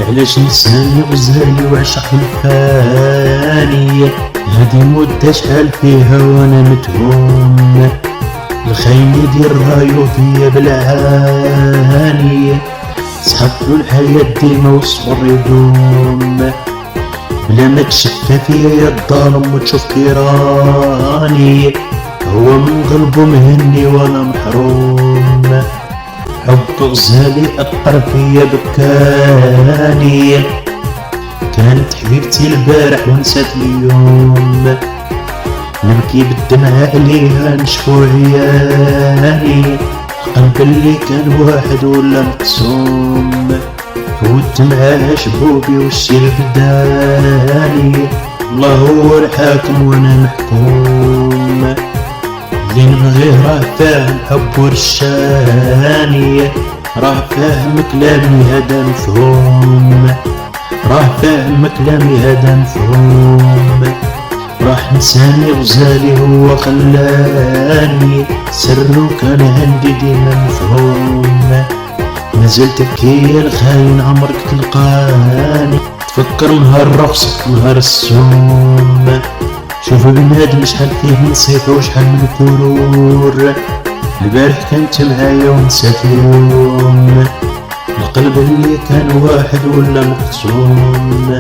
علاش نساني غزالي وعشق الفاني، هادي مدة شحال فيها وانا متهوم، الخاين يدير رايو فيا بالعاني، سحبتو الحياة ديما والصبر يدوم، بلا ما تشفى فيا يا الظالم وتشوف كيراني، هو من قلبه مهني وانا محروم، حب غزالي أثر فيا بكاني، كانت حبيبتي البارح ونسات اليوم، نبكي بالدمعة عليها نشفو عياني، القلب اللي كان واحد ولا مقسوم، فوت معاه شبوبي والشي بداني، الله هو الحاكم وانا محكوم، اللي نبغيه راه فاهم حب ورشاني، راه فاهم كلامي هذا مفهوم، راه فاهم كلامي هذا مفهوم، راح نساني غزالي هو خلاني، سرو كان عندي ديما مفهوم، مازال تبكي يا الخاين عمرك تلقاني، تفكر نهار رخصك نهار السوم، شوف بنادم شحال فيه نسيت وشحال من كرور، البارح كنت معايا ونسات اليوم، القلب اللي كان واحد ولا مقسوم،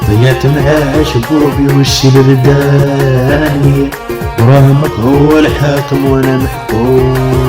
ضيعت معاه شبوبي والشي برداني، ورامك هو الحاكم وانا محكوم.